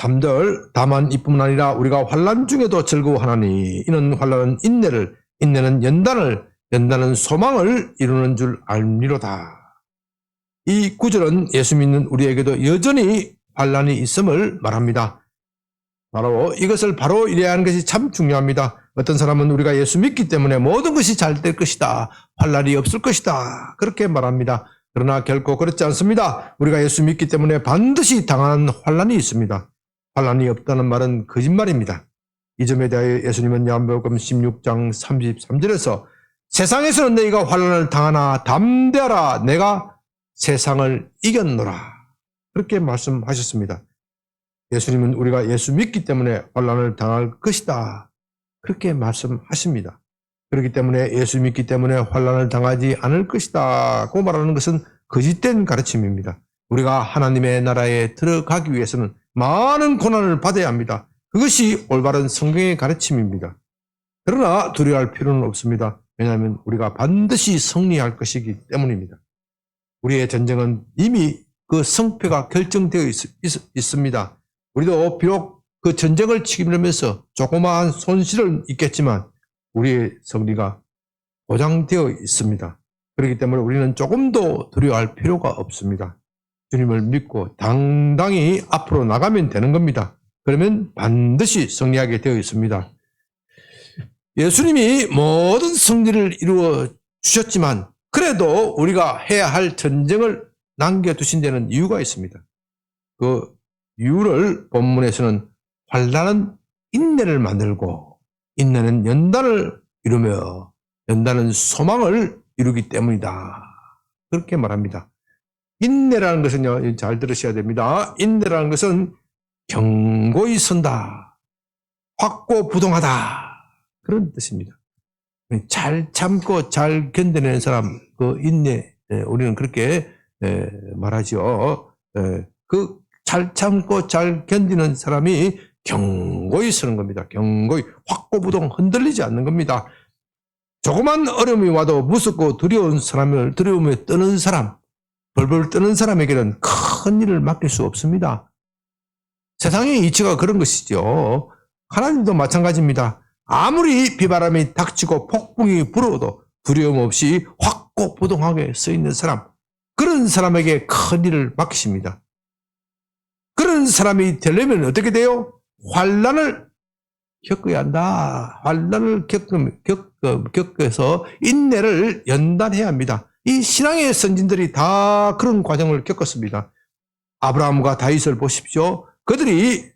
S1: 3절 다만 이뿐만 아니라 우리가 환난 중에도 즐거워하나니 이는 환난은 인내를, 인내는 연단을, 연단은 소망을 이루는 줄 알미로다. 이 구절은 예수 믿는 우리에게도 여전히 환난이 있음을 말합니다. 바로 이것을 바로 이해야 하는 것이 참 중요합니다. 어떤 사람은 우리가 예수 믿기 때문에 모든 것이 잘 될 것이다, 환난이 없을 것이다, 그렇게 말합니다. 그러나 결코 그렇지 않습니다. 우리가 예수 믿기 때문에 반드시 당하는 환난이 있습니다. 환난이 없다는 말은 거짓말입니다. 이 점에 대하여 예수님은 요한복음 16장 33절에서 세상에서는 너희가 환난을 당하나 담대하라, 내가 세상을 이겼노라, 그렇게 말씀하셨습니다. 예수님은 우리가 예수 믿기 때문에 환난을 당할 것이다, 그렇게 말씀하십니다. 그렇기 때문에 예수 믿기 때문에 환난을 당하지 않을 것이다 고 말하는 것은 거짓된 가르침입니다. 우리가 하나님의 나라에 들어가기 위해서는 많은 고난을 받아야 합니다. 그것이 올바른 성경의 가르침입니다. 그러나 두려워할 필요는 없습니다. 왜냐하면 우리가 반드시 승리할 것이기 때문입니다. 우리의 전쟁은 이미 그 승패가 결정되어 있습니다. 우리도 비록 그 전쟁을 치르면서 조그마한 손실은 있겠지만 우리의 승리가 보장되어 있습니다. 그렇기 때문에 우리는 조금도 두려워할 필요가 없습니다. 주님을 믿고 당당히 앞으로 나가면 되는 겁니다. 그러면 반드시 승리하게 되어 있습니다. 예수님이 모든 승리를 이루어 주셨지만 그래도 우리가 해야 할 전쟁을 남겨두신 데는 이유가 있습니다. 그 이유를 본문에서는 환난은 인내를 만들고 인내는 연단을 이루며 연단은 소망을 이루기 때문이다, 그렇게 말합니다. 인내라는 것은요, 잘 들으셔야 됩니다. 인내라는 것은 견고히 선다, 확고부동하다, 그런 뜻입니다. 잘 참고 잘 견뎌내는 사람, 그 인내, 우리는 그렇게 말하죠. 그 잘 참고 잘 견디는 사람이 견고히 서는 겁니다. 견고히, 확고부동, 흔들리지 않는 겁니다. 조그만 어려움이 와도 무섭고 두려움에 떠는 사람, 벌벌 떠는 사람에게는 큰 일을 맡길 수 없습니다. 세상의 이치가 그런 것이죠. 하나님도 마찬가지입니다. 아무리 비바람이 닥치고 폭풍이 불어도 두려움 없이 확고부동하게 서 있는 사람, 그런 사람에게 큰 일을 맡기십니다. 그런 사람이 되려면 어떻게 돼요? 환난을 겪어야 한다. 환난을 겪어서 인내를 연단해야 합니다. 이 신앙의 선진들이 다 그런 과정을 겪었습니다. 아브라함과 다윗을 보십시오. 그들이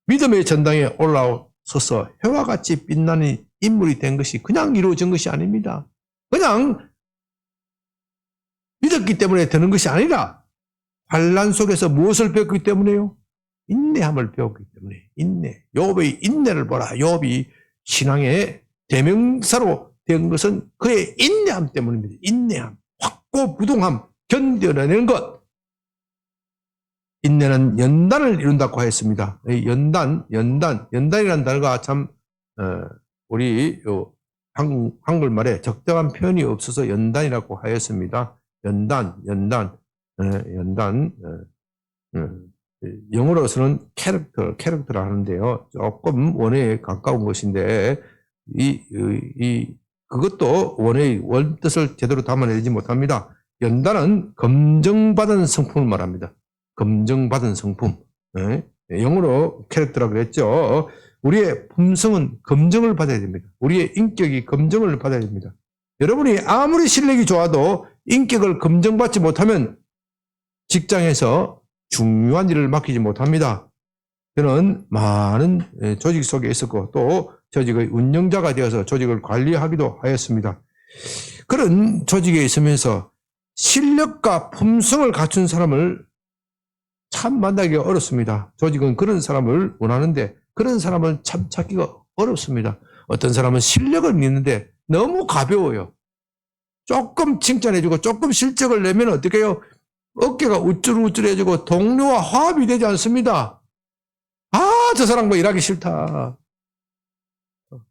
S1: 믿음의 전당에 올라서서 해와 같이 빛나는 인물이 된 것이 그냥 이루어진 것이 아닙니다. 그냥 믿었기 때문에 되는 것이 아니라 환난 속에서 무엇을 배웠기 때문에요? 인내함을 배웠기 때문에. 인내. 욥의 인내를 보라. 욥이 신앙의 대명사로 된 것은 그의 인내함 때문입니다. 인내함, 확고부동함, 견뎌내는 것. 인내는 연단을 이룬다고 하였습니다. 연단이라는 단어가 참 우리 한글말에 적당한 표현이 없어서 연단이라고 하였습니다. 연단. 영어로서는 캐릭터라 하는데요. 조금 원어에 가까운 것인데, 그것도 원어의 원뜻을 제대로 담아내지 못합니다. 연단은 검증받은 성품을 말합니다. 검증받은 성품. 영어로 캐릭터라고 그랬죠. 우리의 품성은 검증을 받아야 됩니다. 우리의 인격이 검증을 받아야 됩니다. 여러분이 아무리 실력이 좋아도 인격을 검증받지 못하면 직장에서 중요한 일을 맡기지 못합니다. 저는 많은 조직 속에 있었고 또 조직의 운영자가 되어서 조직을 관리하기도 하였습니다. 그런 조직에 있으면서 실력과 품성을 갖춘 사람을 참 만나기가 어렵습니다. 조직은 그런 사람을 원하는데 그런 사람을 참 찾기가 어렵습니다. 어떤 사람은 실력은 있는데 너무 가벼워요. 조금 칭찬해주고 조금 실적을 내면 어떻게 해요? 어깨가 우쭐우쭐해지고 동료와 화합이 되지 않습니다. 저 사람 뭐 일하기 싫다.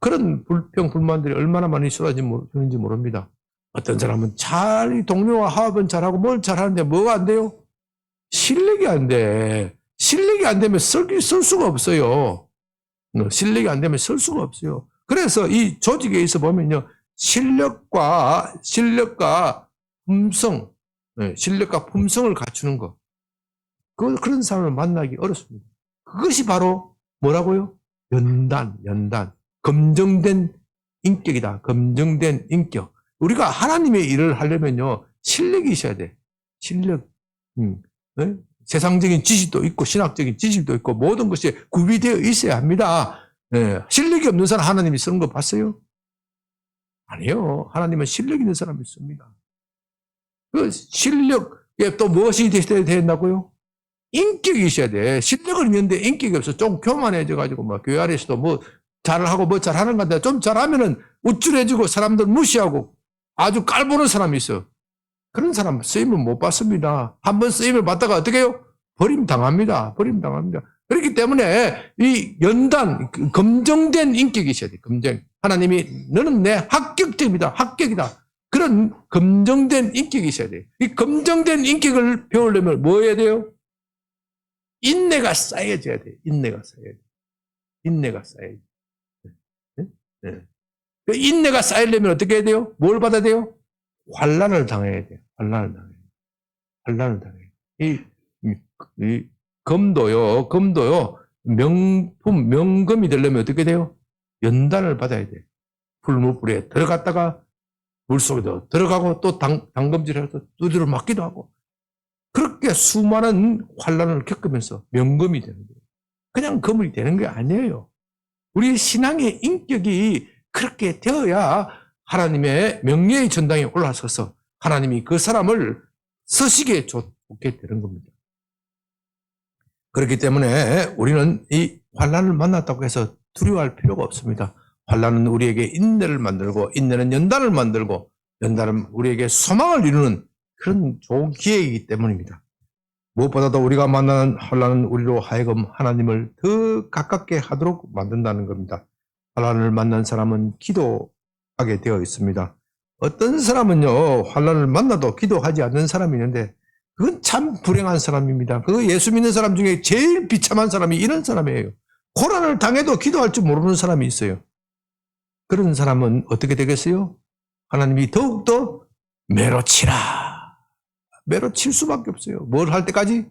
S1: 그런 불평, 불만들이 얼마나 많이 쏟아지는지 모릅니다. 어떤 사람은 동료와 화합은 잘하고 뭘 잘하는데 뭐가 안 돼요? 실력이 안 돼. 실력이 안 되면 쓸 수가 없어요. 실력이 안 되면 쓸 수가 없어요. 그래서 이 조직에 있어 보면요. 실력과 품성, 실력과 품성을 갖추는 것. 그런 사람을 만나기 어렵습니다. 그것이 바로 뭐라고요? 연단. 검증된 인격이다. 검증된 인격. 우리가 하나님의 일을 하려면요. 실력이 있어야 돼. 실력. 세상적인 지식도 있고 신학적인 지식도 있고 모든 것이 구비되어 있어야 합니다. 실력이 없는 사람 하나님이 쓰는 거 봤어요? 아니요. 하나님은 실력 있는 사람이 씁니다. 그 실력에 또 무엇이 되어야 된다고요? 인격이 있어야 돼. 실력은 있는데 인격이 없어. 좀 교만해져가지고, 교회 안에서도 잘하고 잘하는 건데, 좀 잘하면은 우쭐해지고 사람들 무시하고 아주 깔보는 사람이 있어. 그런 사람 쓰임을 못 받습니다. 한번 쓰임을 받다가 어떻게 해요? 버림당합니다. 그렇기 때문에 이 연단, 검증된 인격이 있어야 돼. 검증. 하나님이 너는 내 합격이다. 그런 검증된 인격이 있어야 돼. 이 검증된 인격을 배우려면 뭐 해야 돼요? 인내가 쌓여져야 돼. 인내가 쌓여야 돼. 그 인내가 쌓이려면 어떻게 해야 돼요? 뭘 받아야 돼요? 환난을 당해야 돼요. 환난을 당해요. 이 금도요. 명금이 되려면 어떻게 돼요? 연단을 받아야 돼요. 풀무불에 들어갔다가 물속에도 들어가고 또 당금질해서 두드려 맞기도 하고 그렇게 수많은 환난을 겪으면서 명금이 되는 거예요. 그냥 금이 되는 게 아니에요. 우리 신앙의 인격이 그렇게 되어야 하나님의 명예의 전당에 올라서서 하나님이 그 사람을 쓰시게 좋게 되는 겁니다. 그렇기 때문에 우리는 이 환난을 만났다고 해서 두려워할 필요가 없습니다. 환난은 우리에게 인내를 만들고 인내는 연단을 만들고 연단은 우리에게 소망을 이루는 그런 좋은 기회이기 때문입니다. 무엇보다도 우리가 만나는 환난은 우리로 하여금 하나님을 더 가깝게 하도록 만든다는 겁니다. 환난을 만난 사람은 기도하게 되어 있습니다. 어떤 사람은요 환난을 만나도 기도하지 않는 사람이 있는데 그건 참 불행한 사람입니다. 그 예수 믿는 사람 중에 제일 비참한 사람이 이런 사람이에요. 고난을 당해도 기도할 줄 모르는 사람이 있어요. 그런 사람은 어떻게 되겠어요? 하나님이 더욱더 매로칠 수밖에 없어요. 뭘 할 때까지?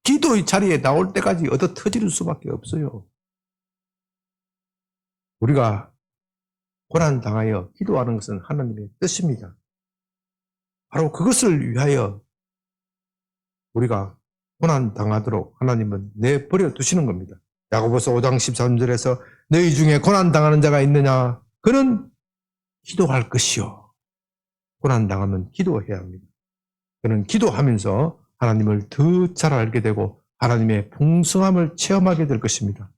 S1: 기도의 자리에 나올 때까지 얻어 터질 수밖에 없어요. 우리가 고난 당하여 기도하는 것은 하나님의 뜻입니다. 바로 그것을 위하여 우리가 고난 당하도록 하나님은 내버려 두시는 겁니다. 야고보서 5장 13절에서 너희 중에 고난 당하는 자가 있느냐? 그는 기도할 것이요. 고난 당하면 기도해야 합니다. 그는 기도하면서 하나님을 더 잘 알게 되고 하나님의 풍성함을 체험하게 될 것입니다.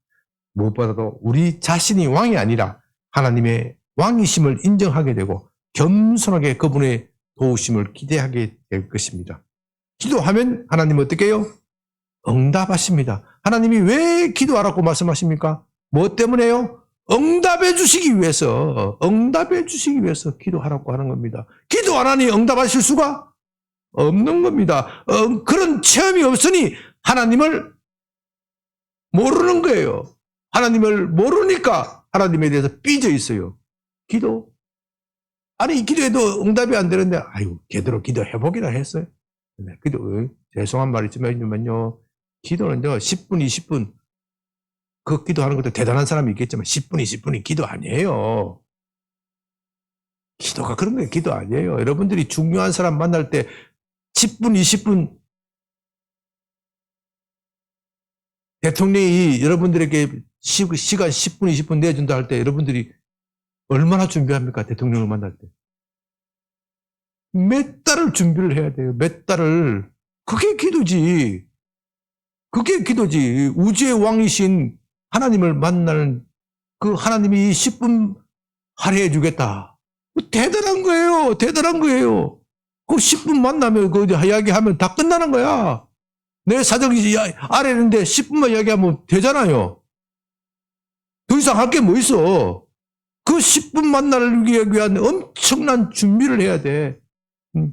S1: 무엇보다도 우리 자신이 왕이 아니라 하나님의 왕이심을 인정하게 되고 겸손하게 그분의 도우심을 기대하게 될 것입니다. 기도하면 하나님 어떻게 해요? 응답하십니다. 하나님이 왜 기도하라고 말씀하십니까? 뭐 때문에요? 응답해 주시기 위해서 기도하라고 하는 겁니다. 기도 안 하니 응답하실 수가 없는 겁니다. 그런 체험이 없으니 하나님을 모르는 거예요. 하나님을 모르니까 하나님에 대해서 삐져 있어요. 기도해도 응답이 안 되는데, 제대로 기도해보기나 했어요. 죄송한 말이지만요, 기도는요, 10분, 20분, 그 기도하는 것도 대단한 사람이 있겠지만, 10분, 20분이 기도 아니에요. 기도가 그런 게 기도 아니에요. 여러분들이 중요한 사람 만날 때 10분, 20분, 대통령이 여러분들에게 시간 10분, 20분 내준다 할 때 여러분들이 얼마나 준비합니까? 대통령을 만날 때. 몇 달을 준비를 해야 돼요. 몇 달을. 그게 기도지. 우주의 왕이신 하나님을 만나는 그 하나님이 10분 할애해 주겠다. 대단한 거예요. 그 10분 만나면 그 이야기하면 다 끝나는 거야. 내 사정이 아래는데 10분만 이야기하면 되잖아요. 더 이상 할 게 뭐 있어. 그 10분 만나기 위한 엄청난 준비를 해야 돼.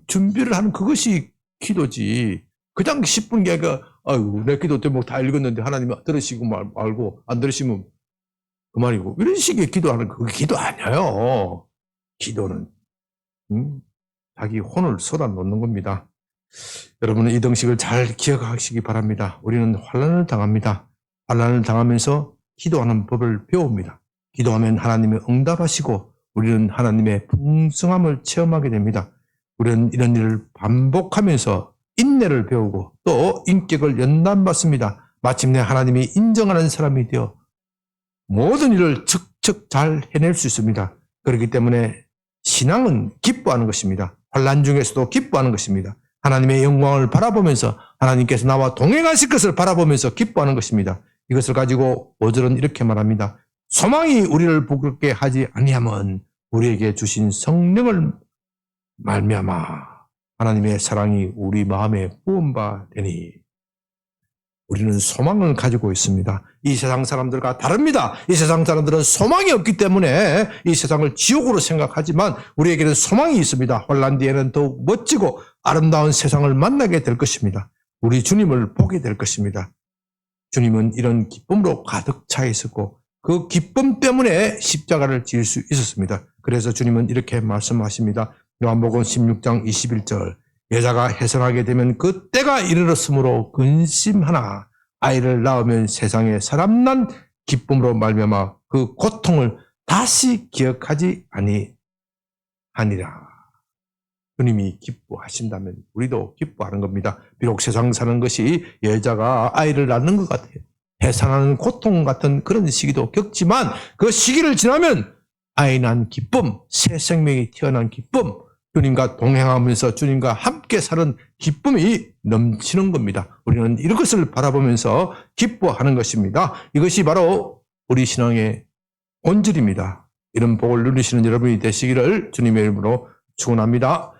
S1: 준비를 하는 그것이 기도지. 그냥 10분 이야기가 아이고, 내 기도 제목 다 읽었는데 하나님 들으시고 말고 안 들으시면 그만이고. 이런 식의 기도하는 그게 기도 아니에요. 기도는 자기 혼을 쏟아놓는 겁니다. 여러분은 이 등식을 잘 기억하시기 바랍니다. 우리는 환난을 당합니다. 환난을 당하면서 기도하는 법을 배웁니다. 기도하면 하나님의 응답하시고 우리는 하나님의 풍성함을 체험하게 됩니다. 우리는 이런 일을 반복하면서 인내를 배우고 또 인격을 연단받습니다. 마침내 하나님이 인정하는 사람이 되어 모든 일을 척척 잘 해낼 수 있습니다. 그렇기 때문에 신앙은 기뻐하는 것입니다. 환난 중에서도 기뻐하는 것입니다. 하나님의 영광을 바라보면서 하나님께서 나와 동행하실 것을 바라보면서 기뻐하는 것입니다. 이것을 가지고 5절은 이렇게 말합니다. 소망이 우리를 부끄럽게 하지 아니하면 우리에게 주신 성령을 말미암아 하나님의 사랑이 우리 마음에 부은 바 되니 우리는 소망을 가지고 있습니다. 이 세상 사람들과 다릅니다. 이 세상 사람들은 소망이 없기 때문에 이 세상을 지옥으로 생각하지만 우리에게는 소망이 있습니다. 환난 뒤에는 더욱 멋지고 아름다운 세상을 만나게 될 것입니다. 우리 주님을 보게 될 것입니다. 주님은 이런 기쁨으로 가득 차 있었고 그 기쁨 때문에 십자가를 지을 수 있었습니다. 그래서 주님은 이렇게 말씀하십니다. 요한복음 16장 21절 여자가 해산하게 되면 그 때가 이르렀으므로 근심하나 아이를 낳으면 세상에 사람난 기쁨으로 말미암아 그 고통을 다시 기억하지 아니하니라. 주님이 기뻐하신다면 우리도 기뻐하는 겁니다. 비록 세상 사는 것이 여자가 아이를 낳는 것 같아요. 해산하는 고통 같은 그런 시기도 겪지만 그 시기를 지나면 아이 낳은 기쁨, 새 생명이 태어난 기쁨, 주님과 동행하면서 주님과 함께 사는 기쁨이 넘치는 겁니다. 우리는 이것을 바라보면서 기뻐하는 것입니다. 이것이 바로 우리 신앙의 본질입니다. 이런 복을 누리시는 여러분이 되시기를 주님의 이름으로 축원합니다.